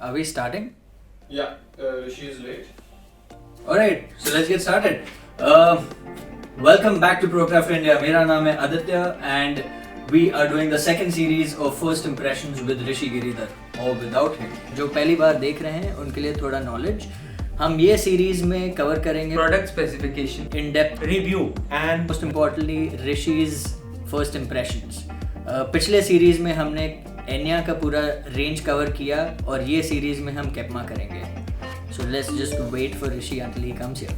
Are we starting? Yeah, she is late. Alright, so let's get started. Welcome back to Procraft India. मेरा नाम है Aditya and we are doing the second series of first impressions with Hrishi Giridhar or without him. जो पहली बार देख रहे हैं उनके लिए थोड़ा knowledge. हम ये सीरीज में कवर करेंगे product specification, in-depth review and most importantly Hrishi's first impressions. पिछले सीरीज में हमने एनिया का पूरा रेंज कवर किया और ये सीरीज में हम केपमा करेंगे. So let's just wait for Hrishi until he comes here.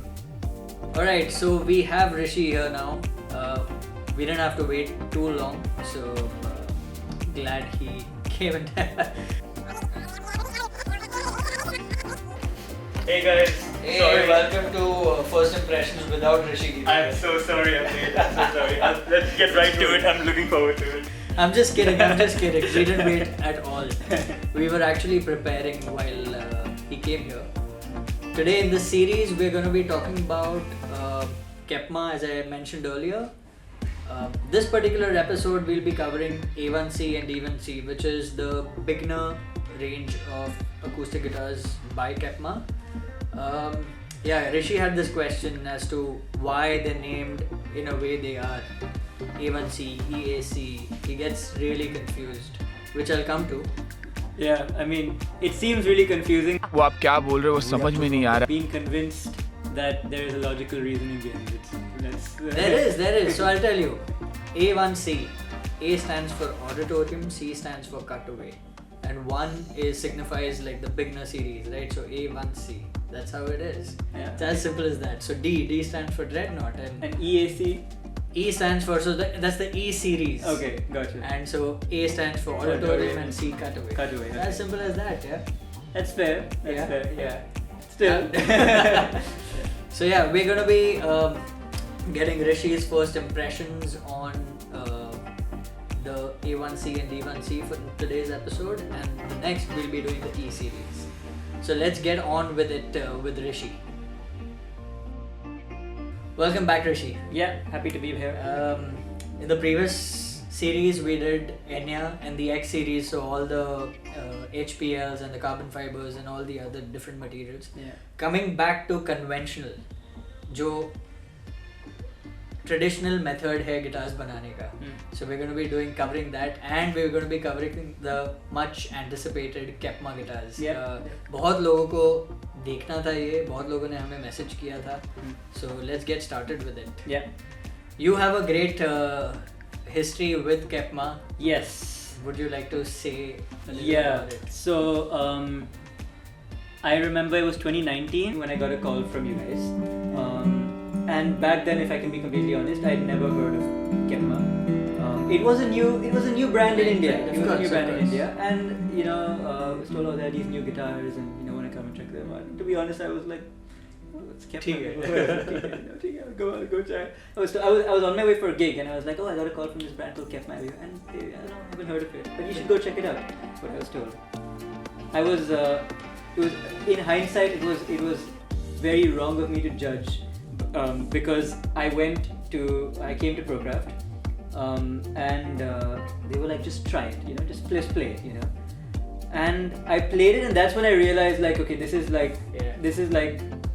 Alright, so we have Hrishi here now. We didn't have to wait too long, so glad he came in. Hey guys, Hey, sorry. welcome to First Impressions without Hrishi. I'm so sorry I'm late. I'm so sorry. Let's get right to it. I'm looking forward to it. I'm just kidding. We didn't wait at all. We were actually preparing while he came here. Today in this series, we're going to be talking about Kepma, as I mentioned earlier. This particular episode, we'll be covering A1ce and D1ce, which is the beginner range of acoustic guitars by Kepma. Hrishi had this question as to why they're named in a way they are. A1ce, EAC, he gets really confused, which I'll come to. Yeah, I mean, it seems really confusing. वो आप क्या बोल रहे हो वो समझ में नहीं आ रहा. Being convinced that there is a logical reasoning behind it. There is. So I'll tell you. A1ce. A stands for auditorium, C stands for cutaway. And 1 signifies like the beginner series, right? So A1ce. That's how it is. Yeah. It's as simple as that. So D stands for dreadnought. And EAC? E stands for, that's the E series. Okay, gotcha. And so A stands for auditorium and C cutaway. Cutaway. It's as simple as that, yeah. That's fair. Yeah. Fair. Yeah. Still. So yeah, we're gonna be getting Hrishi's first impressions on the A1ce and D1ce for today's episode, and the next we'll be doing the E series. So let's get on with it with Hrishi. Welcome back, Hrishi. Yeah, happy to be here. In the previous series we did Enya and the X series, so all the HPLs and the carbon fibers and all the other different materials. Yeah. Coming back to conventional, जो traditional method है guitars बनाने का. So we're going to be covering that, and we're going to be covering the much anticipated Kepma guitars. Yeah. बहुत लोगों को देखना था ये, बहुत लोगों ने हमें message किया था. So let's get started with it. Yeah. You have a great history with Kepma. Yes. Would you like to say a little about it? So I remember it was 2019 when I got a call from you guys. And back then, if I can be completely honest, I'd never heard of Kepma. It was a new brand in India. Right, It was a new brand in course. India, and I was told, there are these new guitars, and want to come and check them out. And to be honest, I was like, oh, it's Kepma. Go try. I was on my way for a gig, and I was like, oh, I got a call from this brand called Kepma, and I haven't heard of it, but you should go check it out. That's what I was told. It was in hindsight, it was very wrong of me to judge. Because I came to Procraft, and they were like, just try it, just play it, and I played it, and that's when I realized, like, okay, this is like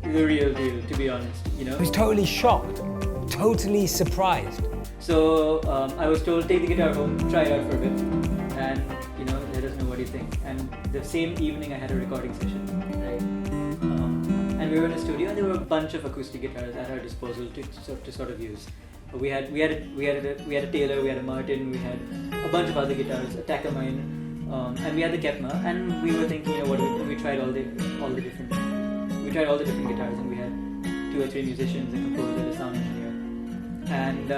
the real deal, to be honest, I was totally shocked, totally surprised. So I was told, take the guitar home, try it out for a bit, and let us know what you think. And the same evening I had a recording session, right? And we were in a studio, and there were a bunch of acoustic guitars at our disposal to sort of use. We had a Taylor, we had a Martin, we had a bunch of other guitars, a Takamine, and we had the Kepma. And we were thinking, what do we do? We tried all the different guitars, and we had 2 or 3 musicians, a composer, a sound engineer. And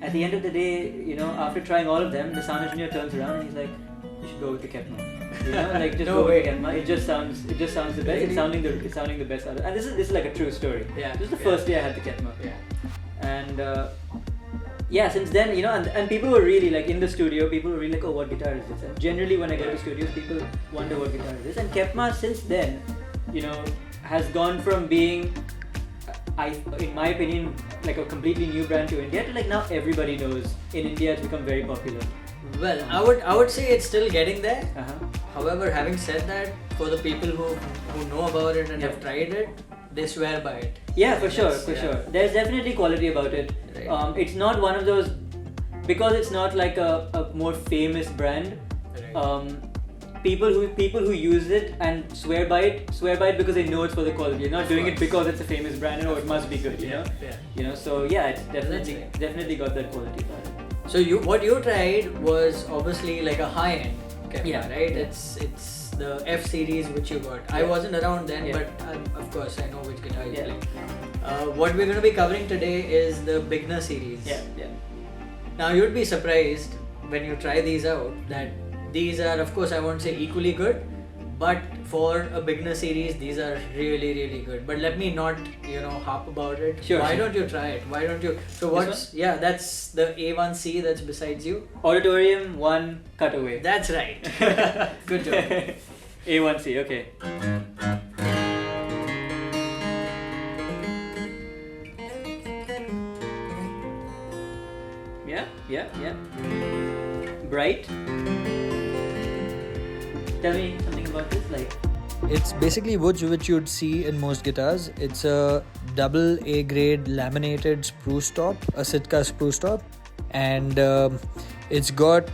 at the end of the day, after trying all of them, the sound engineer turns around and he's like, you should go with the Kepma. Go with the Kepma. It just sounds the best. Really? It's sounding the best out of it. And this is like a true story. Yeah. This is the first day I had the Kepma. Yeah. And since then, and people were really like in the studio. People were really like, oh, what guitar is this? And generally, when I go to studios, people wonder what guitar is this. And Kepma, since then, has gone from being, in my opinion, like a completely new brand to India to like now everybody knows. In India, it's become very popular. Well, I would say it's still getting there. However, having said that, for the people who know about it and have tried it, they swear by it. Yeah, for sure. There's definitely quality about it. Right. It's not one of those, because it's not like a more famous brand. Right. People who use it and swear by it because they know it's for the quality. You're not doing it because it's a famous brand and it must be good. You know. Yeah. You know. So yeah, it's That's right. definitely got that quality about it. So what you tried was obviously like a high end Kepma, Yeah. right? It's the F series which you got. I wasn't around then, but of course I know which guitar you play. What we're going to be covering today is the beginner series. Yeah. Now you'd be surprised when you try these out that these are, of course, I won't say equally good, but for a beginner series, these are really, really good. But let me not, harp about it. Sure. Why don't you try it? Why don't you? So that's the A1ce that's besides you. Auditorium 1 cutaway. That's right. Good job. A1ce. Okay. Yeah. Bright. Tell me something about this, like. It's basically wood which you'd see in most guitars. It's a double A grade laminated spruce top, a Sitka spruce top, and it's got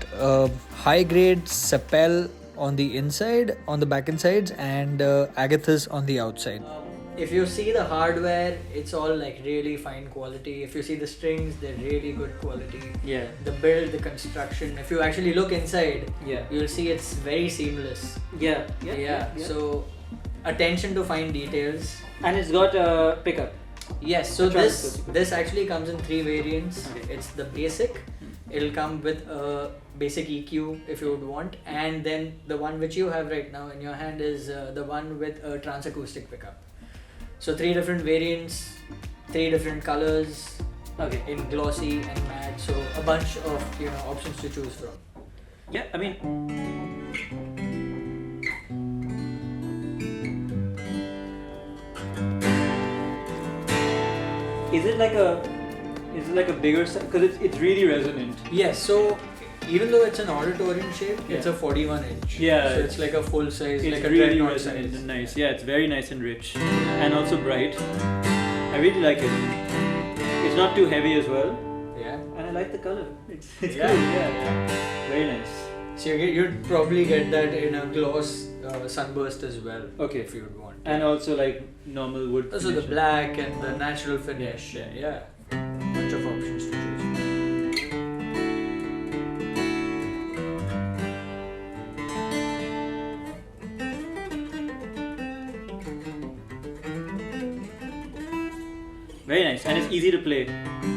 high grade sapel on the inside, on the back and sides, and agathis on the outside. If you see the hardware, it's all like really fine quality. If you see the strings, they're really good quality. Yeah. The build, the construction, if you actually look inside, Yeah. you'll see it's very seamless. Yeah. So attention to fine details. And it's got a pickup. Yes, so Transacoustic. this actually comes in 3 variants. Okay. It's the basic. It'll come with a basic EQ if you would want, and then the one which you have right now in your hand is the one with a transacoustic pickup. So 3 different variants, 3 different colors, Okay. in glossy and matte. So a bunch of options to choose from. Yeah, I mean. Is it like a bigger size? Because it's really resonant. Yes. So even though it's an auditorium shape, it's Yeah. a 41 inch. Yeah, So it's like a full size, It's like a really dreadnought resonant size. and nice. Yeah, it's very nice and rich, and also bright. I really like it. It's not too heavy as well, Yeah. and I like the color. It's Yeah. cool. Yeah. Very nice. So you'd probably get that in a gloss sunburst as well. Okay. If you'd want. And also like normal wood. Also the finish. black and the natural finish. Yeah. Bunch of options to choose from. Very nice, and it's easy to play.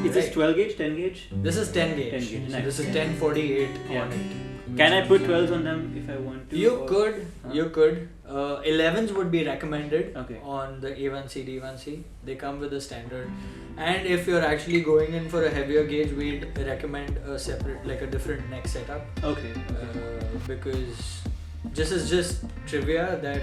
Is this Right. 12 gauge, 10 gauge? This is 10 gauge. 10 gauge, So nice. this is 1048 Yeah. on it. Can I put 12s on them if I want to? You or- could. Huh? You could. 11s would be recommended Okay. on the A1ce, D1ce. They come with a standard. And if you're actually going in for a heavier gauge, we'd recommend a separate, like a different neck setup. Okay. Because this is just trivia that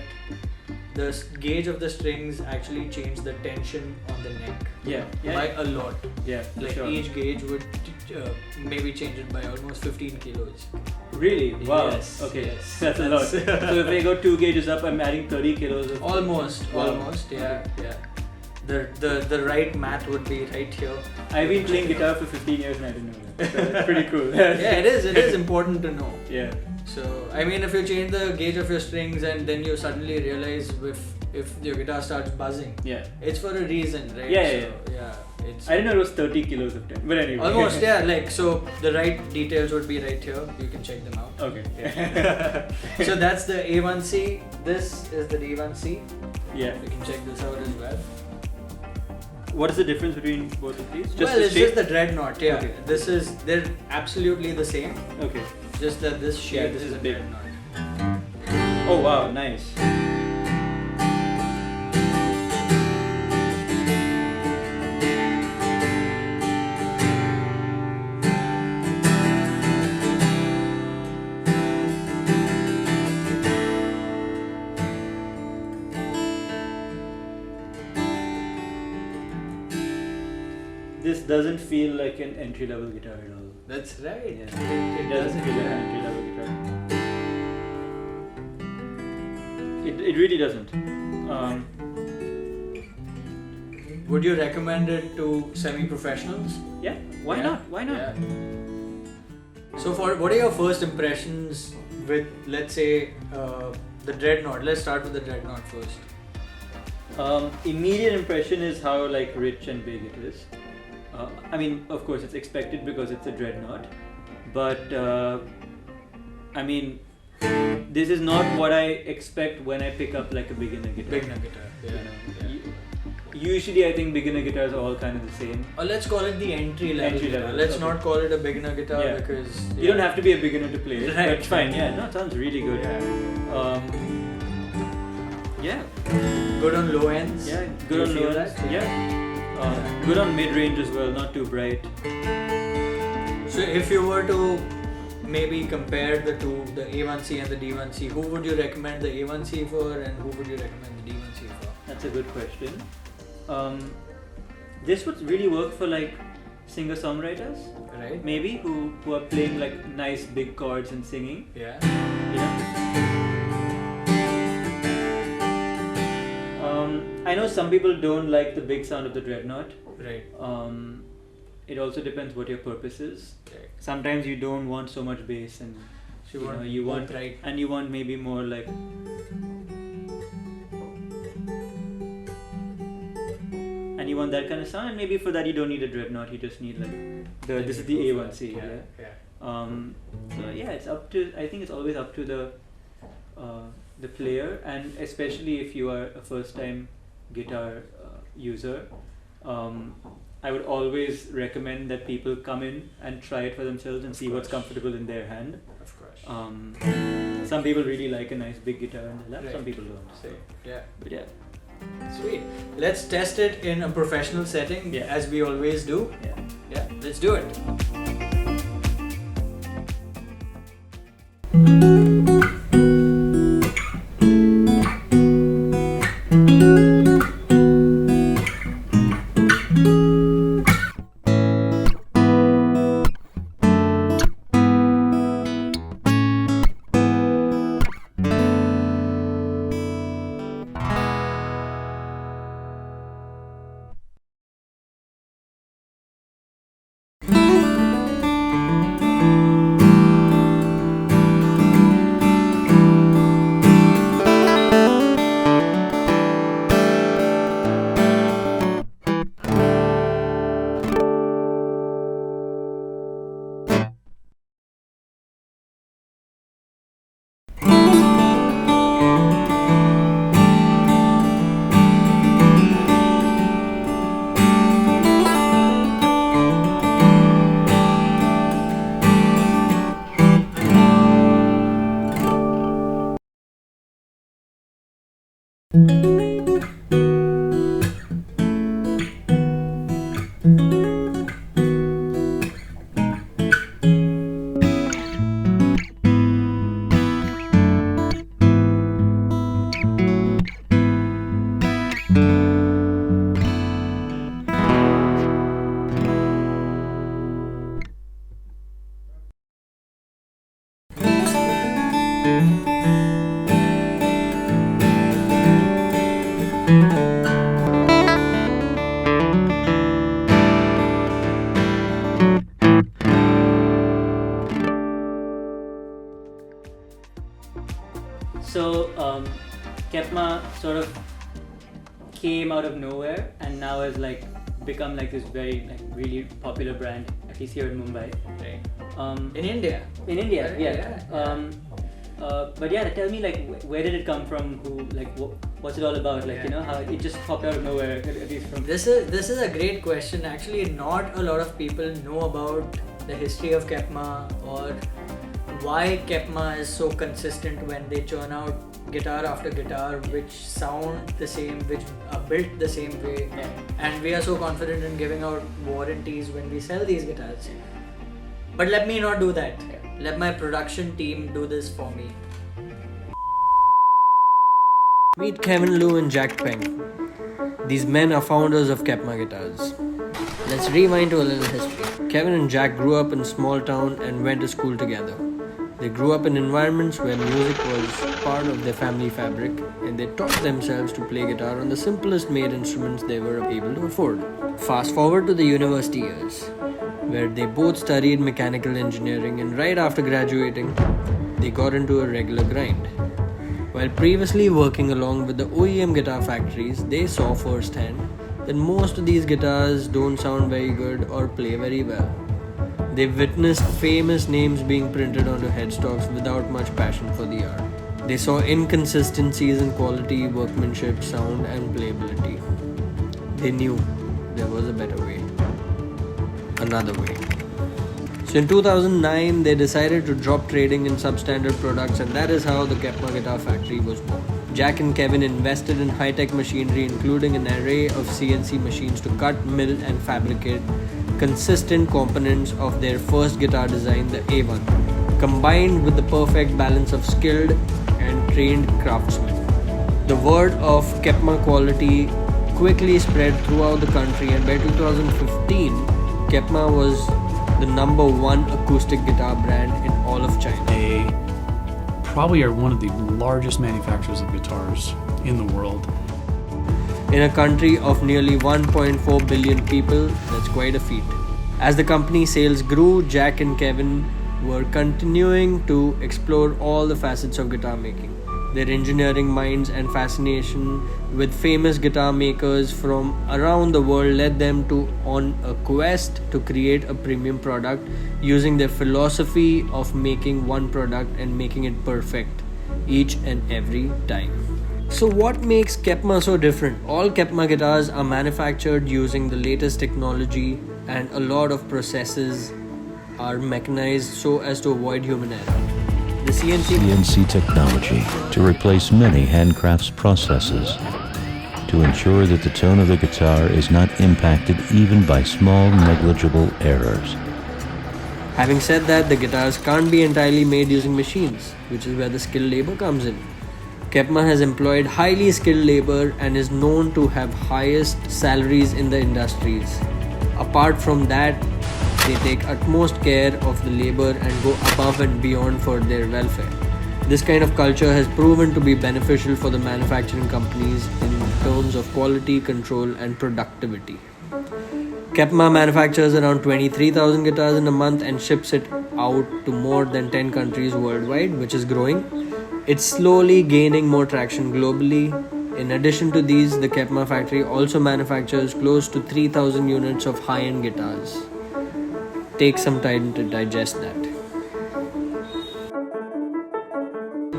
the gauge of the strings actually change the tension on the neck Yeah. by a lot. Yeah. Like sure. each gauge would maybe change it by almost 15 kilos. Really? Wow. Yes, Okay. yes. That's a lot. So if I go 2 gauges up, I'm adding 30 kilos of. Almost, Wow. yeah. The right mat would be right here. I've been playing guitar for 15 years and I didn't know that. So that's pretty cool. Yeah, it is important to know. Yeah. So I mean, if you change the gauge of your strings and then you suddenly realize if your guitar starts buzzing, Yeah. it's for a reason, right? Yeah, So, yeah. It's I didn't know it was 30 kilos of time. But anyway. almost, yeah. Like, so the right details would be right here. You can check them out. Okay. Yeah. So that's the A1ce. This is the D1ce. Yeah. You can check this out as well. What is the difference between both of these? Well, the it's shape? just the dreadnought. Yeah. Okay. They're absolutely the same. Okay. Just that this shape Yeah, this is is a big. dreadnought. Oh wow, nice. this doesn't feel like an entry-level guitar at all. That's right. Yeah. It doesn't feel like an entry-level guitar. It really doesn't. Would you recommend it to semi-professionals? Yeah. Why Yeah. not? Why not? Yeah. So, what are your first impressions with, let's say, the Dreadnought? Let's start with the Dreadnought first. Immediate impression is how like rich and big it is. I mean, of course, it's expected because it's a Dreadnought, but I mean, this is not what I expect when I pick up like a beginner guitar. Beginner guitar. You know, usually, I think beginner guitars are all kind of the same. Or let's call it the entry level. Let's okay. not call it a beginner guitar Yeah. because You don't have to be a beginner to play it. Right. But fine, yeah, no, it sounds really good. Yeah, good on low ends. yeah, Do good you on feel low that? ends. Yeah, good on mid range as well, not too bright. So if you were to maybe compare the two, the A1ce and the D1ce, who would you recommend the A1ce for and who would you recommend the D1ce for? That's a good question. This would really work for like singer-songwriters, Right? maybe who are playing like nice big chords and singing. Yeah. You know. I know some people don't like the big sound of the Dreadnought. Right. It also depends what your purpose is. Right. Sometimes you don't want so much bass, and So you want right. and you want maybe more like. And you want that kind of sound, and maybe for that you don't need a Dreadnought. You just need like this is the A1ce. Yeah. So yeah, it's up to. I think it's always up to the player, and especially if you are a first-time guitar user, I would always recommend that people come in and try it for themselves and see what's comfortable in their hand. Of course. Some people really like a nice big guitar in their lap. Right. Some people don't. So, Yeah. but yeah, Sweet. Let's test it in a professional setting, Yeah. as we always do. yeah. Yeah. Let's do it. So Kepma sort of came out of nowhere and now has like become like this very like really popular brand, at least here in Mumbai. Right. In India. In India, Right, yeah. But yeah, tell me like where did it come from? Who like what's it all about? Like Yeah. you know how it just popped out of nowhere, at least from. This is a great question. Actually, not a lot of people know about the history of Kepma or why Kepma is so consistent when they churn out guitar after guitar which sound the same, which are built the same way, Yeah. and we are so confident in giving out warranties when we sell these guitars. But let me not do that. Yeah. Let my production team do this for me. Meet Kevin Liu and Jack Peng. These men are founders of Kepma Guitars. Let's rewind to a little history. Kevin and Jack grew up in a small town and went to school together. They grew up in environments where music was part of their family fabric, and they taught themselves to play guitar on the simplest made instruments they were able to afford. Fast forward to the university years, where they both studied mechanical engineering, and right after graduating, they got into a regular grind. While previously working along with the OEM guitar factories, they saw firsthand that most of these guitars don't sound very good or play very well. They witnessed famous names being printed onto headstocks without much passion for the art. They saw inconsistencies in quality, workmanship, sound, and playability. They knew there was a better way. Another way. So in 2009, they decided to drop trading in substandard products, and that is how the Kepma Guitar Factory was born. Jack and Kevin invested in high-tech machinery, including an array of CNC machines to cut, mill, and fabricate consistent components of their first guitar design, the A1ce, combined with the perfect balance of skilled and trained craftsmen. The word of Kepma quality quickly spread throughout the country, and by 2015, Kepma was the #1 acoustic guitar brand in all of China. They probably are one of the largest manufacturers of guitars in the world. In a country of nearly 1.4 billion people, that's quite a feat. As the company sales grew, Jack and Kevin were continuing to explore all the facets of guitar making. Their engineering minds and fascination with famous guitar makers from around the world led them on a quest to create a premium product using their philosophy of making one product and making it perfect each and every time. So what makes Kepma so different? All Kepma guitars are manufactured using the latest technology, and a lot of processes are mechanized so as to avoid human error. The CNC technology to replace many handcrafts processes to ensure that the tone of the guitar is not impacted even by small negligible errors. Having said that, the guitars can't be entirely made using machines, which is where the skilled labor comes in. Kepma has employed highly skilled labor and is known to have highest salaries in the industries. Apart from that, they take utmost care of the labor and go above and beyond for their welfare. This kind of culture has proven to be beneficial for the manufacturing companies in terms of quality control and productivity. Kepma manufactures around 23,000 guitars in a month and ships it out to more than 10 countries worldwide, which is growing. It's slowly gaining more traction globally. In addition to these, the Kepma factory also manufactures close to 3,000 units of high-end guitars. Take some time to digest that.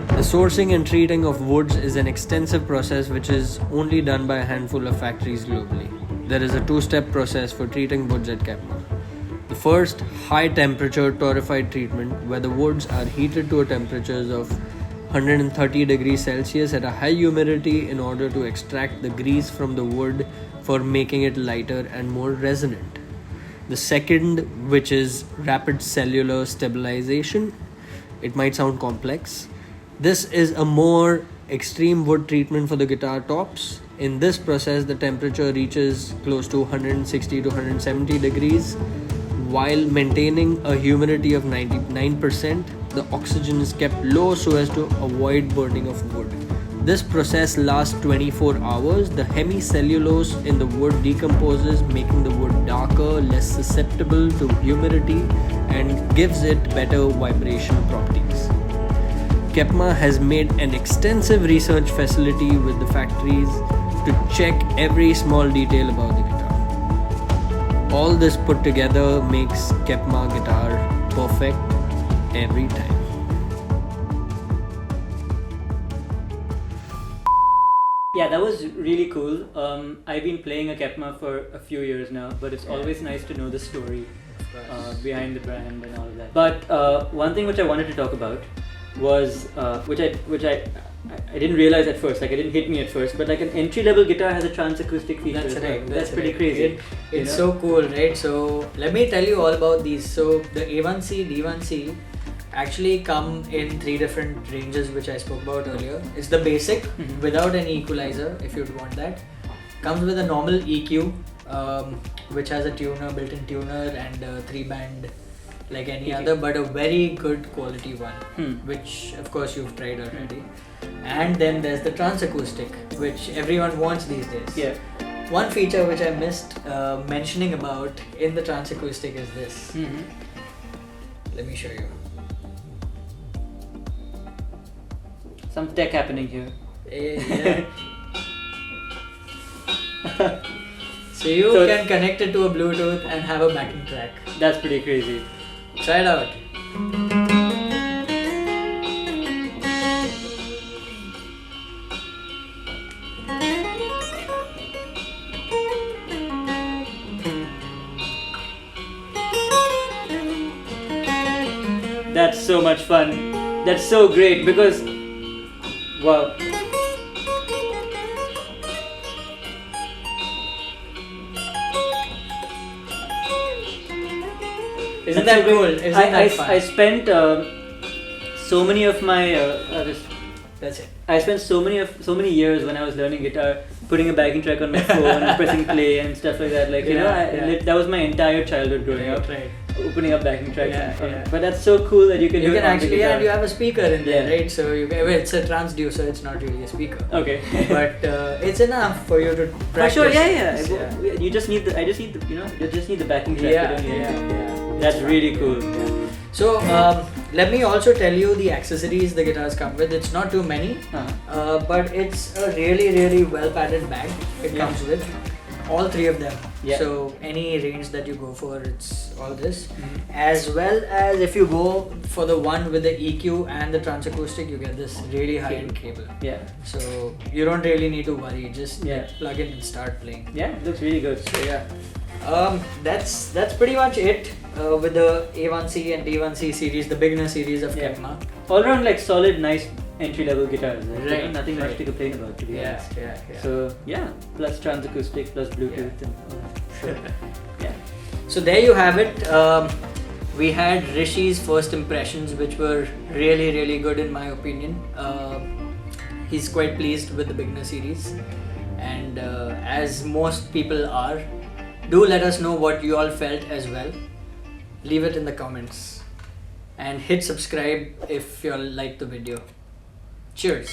The sourcing and treating of woods is an extensive process which is only done by a handful of factories globally. There is a two-step process for treating woods at Kepma. The first, high-temperature torrefied treatment, where the woods are heated to a temperatures of 130 degrees Celsius at a high humidity in order to extract the grease from the wood for making it lighter and more resonant. The second, which is rapid cellular stabilization. It might sound complex. This is a more extreme wood treatment for the guitar tops. In this process, the temperature reaches close to 160 to 170 degrees. While maintaining a humidity of 99%, the oxygen is kept low so as to avoid burning of wood. This process lasts 24 hours. The hemicellulose in the wood decomposes, making the wood darker, less susceptible to humidity, and gives it better vibration properties. Kepma has made an extensive research facility with the factories to check every small detail about the guitar. All this put together makes Kepma guitar perfect every time. Yeah, that was really cool. I've been playing a Kepma for a few years now, but it's always nice to know the story behind the brand and all of that. But one thing which I wanted to talk about was which I didn't realize at first, like it didn't hit me at first, but like an entry-level guitar has a transacoustic feature. That's right. That's pretty crazy. It's so cool, right? So let me tell you all about these. So the A1ce, D1ce actually come in 3 different ranges, which I spoke about earlier. It's the basic without any equalizer, if you'd want that. Comes with a normal EQ, which has a tuner, built-in tuner, and a 3-band like any other, but a very good quality one, which of course you've tried already. And then there's the Transacoustic, which everyone wants these days. Yeah. One feature which I missed mentioning about in the Transacoustic is this. Let me show you. Some tech happening here. Yeah. So you can connect it to a Bluetooth and have a backing track. That's pretty crazy. Try it out. That's so much fun. That's so great because, wow. Isn't that cool? Isn't that fun? I spent so many of my That's it. I spent so many years when I was learning guitar, putting a backing track on my phone and pressing play and stuff like that. Like that was my entire childhood growing up. Right. Opening up backing tracks. But that's so cool that you can. You do can it on actually, the guitar. and you have a speaker in there, right? So you can, well, it's a transducer. It's not really a speaker. Okay. But it's enough for you to practice. For sure, yeah. You just need the. I just need the. You just need the backing track. Yeah. That's really cool. Yeah. So let me also tell you the accessories the guitars come with. It's not too many, but it's a really well padded bag. It comes with all 3 of them. Yeah. So any range that you go for, it's all this. As well as if you go for the one with the EQ and the Transacoustic, you get this really high-end cable. Yeah. So you don't really need to worry. Just plug in and start playing. Yeah, it looks really good. So yeah. That's pretty much it with the A1ce and D1ce series, the beginner series of Kepma. All around like solid, nice entry-level guitars. Right. Nothing much to complain about, to be honest. Yeah. So yeah, plus Transacoustic, plus Bluetooth, and all that. Sure. Yeah. So there you have it. We had Hrishi's first impressions, which were really good in my opinion. He's quite pleased with the beginner series, and as most people are. Do let us know what you all felt as well. Leave it in the comments and hit subscribe if you all like the video. Cheers.